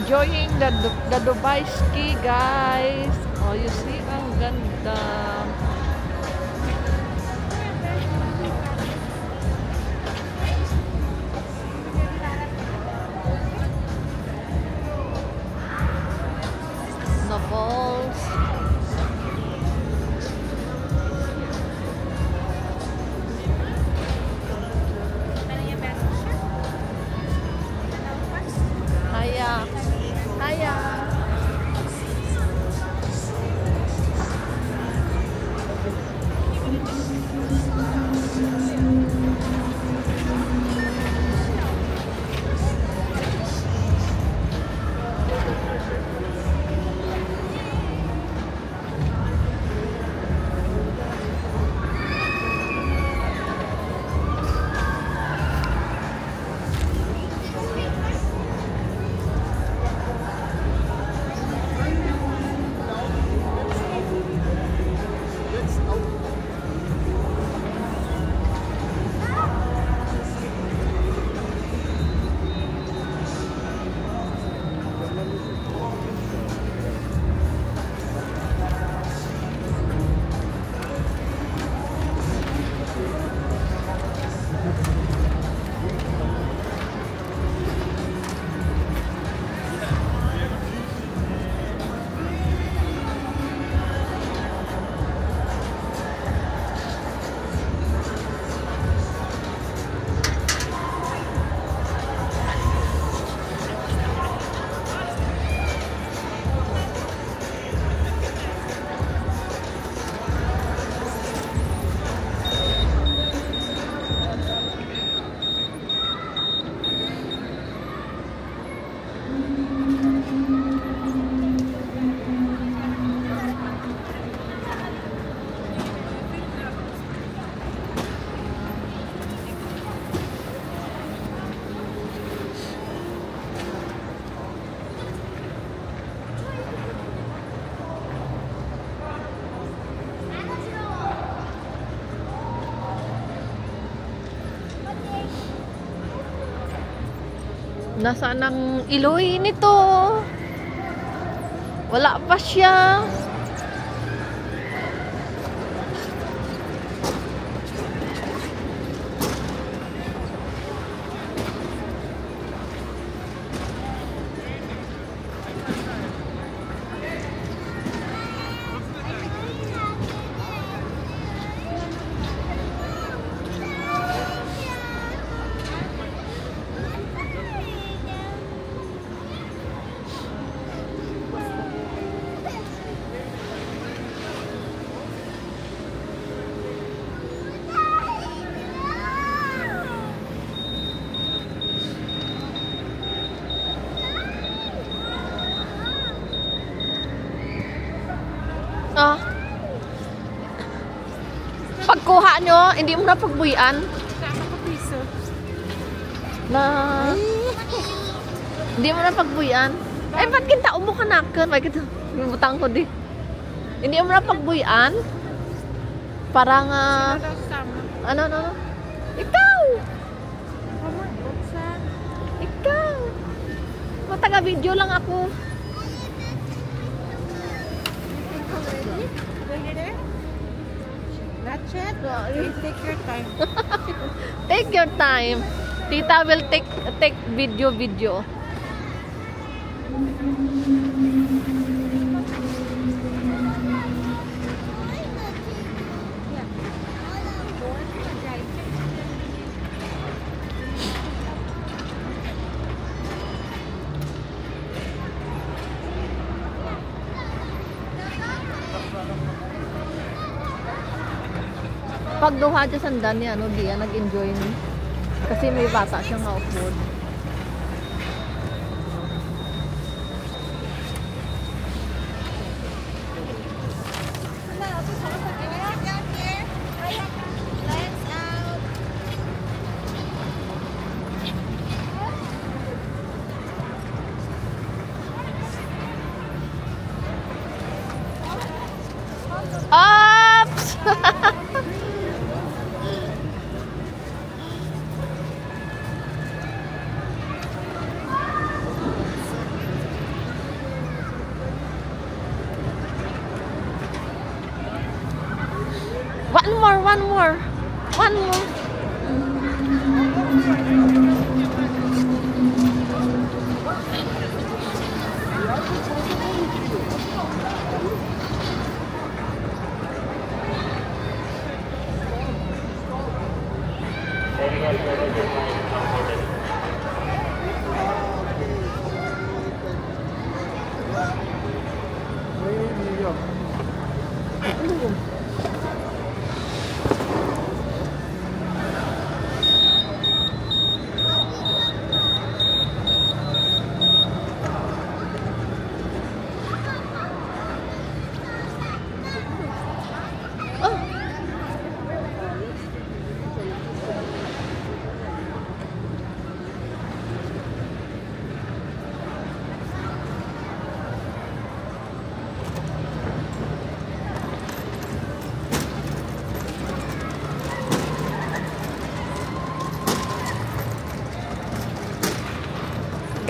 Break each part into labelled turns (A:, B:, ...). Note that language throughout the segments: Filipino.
A: enjoying the Dubai ski, guys. Oh, you see, ang ganda. The balls. Haya. Haya. Nasaan ang Iloy nito? Wala pa siya. Ah. Pagkuha nyo, hindi mo na pagbuyan. Na. Hindi mo na pagbuyan. Eh, ba't kinta umo ka na? Bakit butang ko di? Hindi mo na pagbuyan. Parang, ano. Ikaw! Ikaw! Mataga-video lang ako.
B: Not yet. Take your time.
A: Take your time. Tita will take video. Pag duha dyan sandan niya, ano, diya nag-enjoy ni. Kasi may bata siyang outboard. Oops! One more, one more. One more.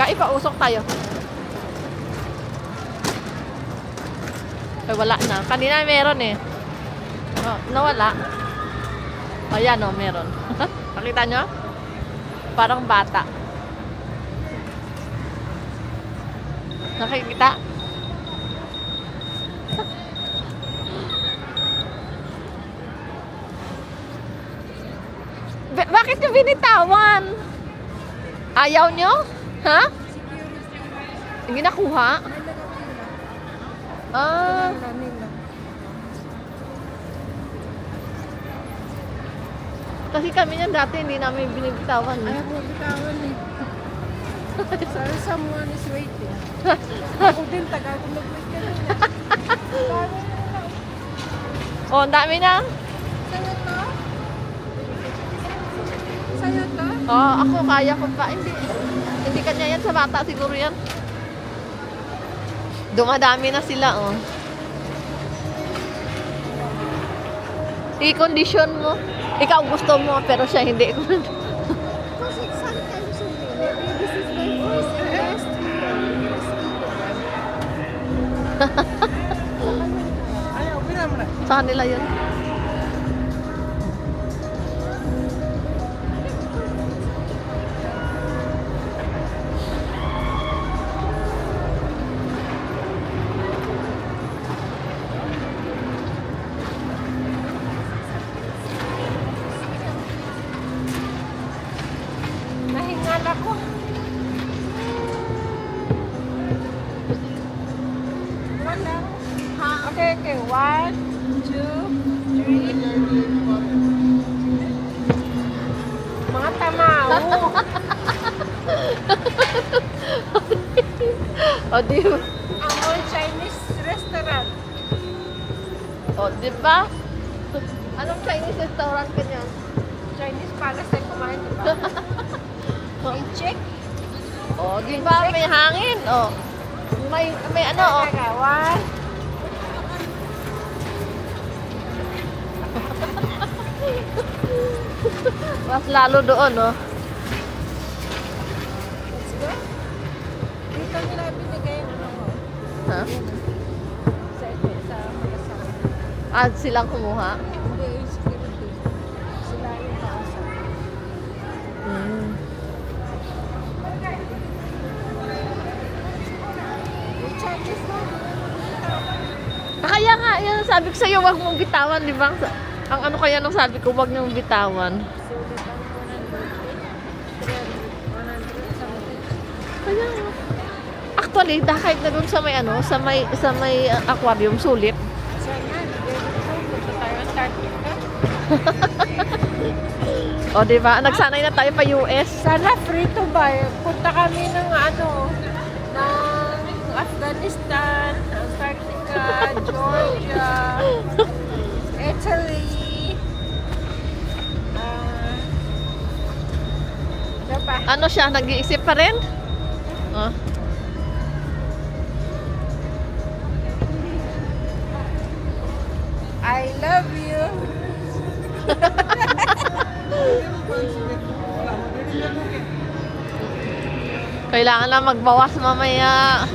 A: Ipausok tayo. Ay, wala na. Kanina meron eh. Oh, nawala. Ayan oh, meron. Nakita nyo? Parang bata. Nakikita? Bakit nyo binitawan? Ayaw nyo? Ha? Hindi nakuha? Ah. Kasi kami niyan dati hindi namin binibitawan.
B: Ayaw mo bitawan eh. Sorry, someone is waiting. Ako din, tagal ko nag-wait ka na.
A: Oh, ang dami na.
B: Sa'yo to? Sa'yo to?
A: Oh, ako kaya ko pa. Hindi kanya yan sa bata siguro yan. Dumadami na sila, oh. I-condition mo. Ikaw gusto mo, pero siya hindi.
B: Kasi sometimes maybe this is my first and last Ayaw, bilang mo na.
A: Sa kanila yun.
B: Nahingal ako. Wala. Okay, okay. 1, 2, 3. Mga tamao.
A: O, di ba?
B: Ang all Chinese restaurant.
A: O, di ba? Anong Chinese restaurant ka niyan?
B: Chinese palace ay kumain, di ba? I-check.
A: O, di ba? May hangin. O. May ano, o.
B: Teka, 1.
A: Mas lalo doon, o.
B: Let's go. Dito nila binigay yung ano ko.
A: Ha?
B: Sa mag-asawa.
A: Ah, silang kumuha?
B: Hindi, yung security. Sila yung kausap. Yung Chinese mo.
A: Kaya nga, yan sabi ko sa'yo, wag mong bitawan, di ba? Ang ano kaya nung sabi ko, wag niyong bitawan.
B: Sulit ang 100 something.
A: Kaya nga. Actually, kahit na dun sa may ano, sa may aquarium, sulit.
B: Sana, punta tayo Antarctica.
A: O, di ba? Nagsanay na tayo pa US.
B: Sana free to buy. Punta kami ng ano, ng Afghanistan, Antarctica, Georgia, Italy. Pa.
A: Ano siya? Nag-iisip pa rin? Oh.
B: I love you.
A: Kailangan na magbawas mamaya.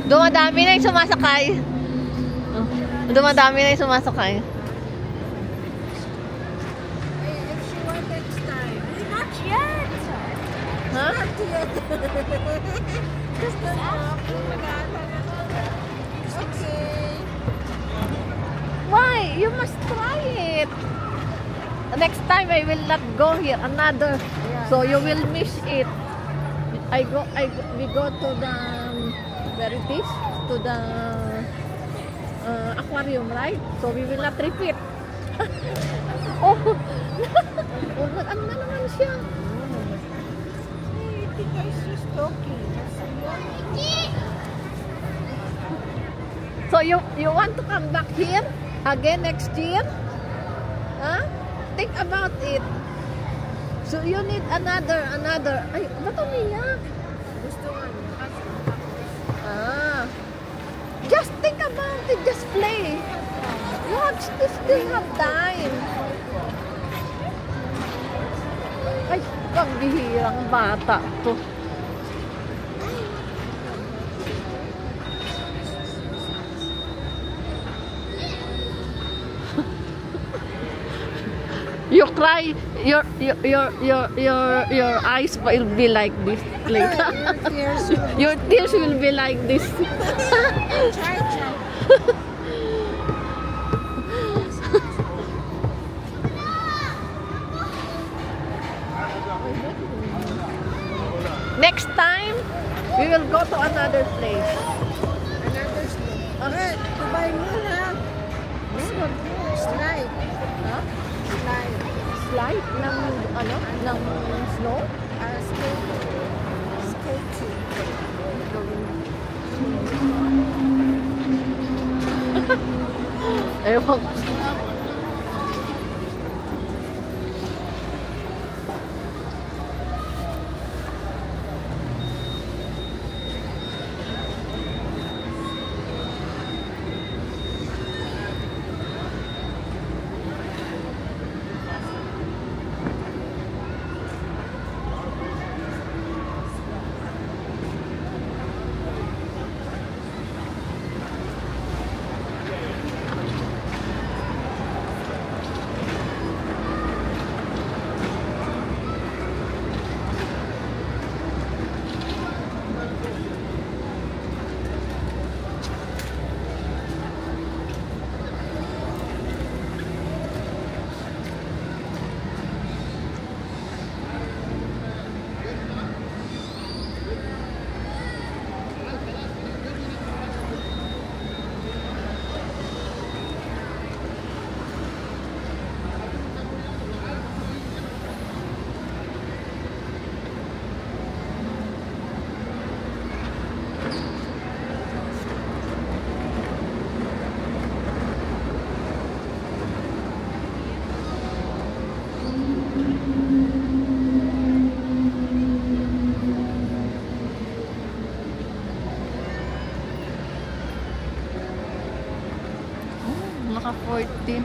A: Dumadami na yung sumasakay. Oh, dumadami na yung sumasakay.
B: If she wants next time. Not yet.
A: Huh?
B: Not yet. Just the Okay.
A: Why? You must try it. Next time I will not go here. Another.
B: Yeah.
A: So you will miss it. We go to the where it is? To the aquarium, right? So we will not repeat. Oh, oh, ano na naman siya?
B: I think I just talking.
A: So you want to come back here again next year? Huh? Think about it. So you need another. Ay, ba't umiyak?
B: Gusto nga niya.
A: Ah. Just think about it. Just play. You have to still have time. Ay, pambihirang bata to. You cry, your eyes will be like this later. Your tears will be like this.
B: Try.
A: Next time, we will go to another place.
B: Another slope. Okay, Dubai muna. Slide.
A: Huh?
B: Slide.
A: Slide ng ano? Ng snow?
B: Skating.
A: Ewan ko. Naka 14.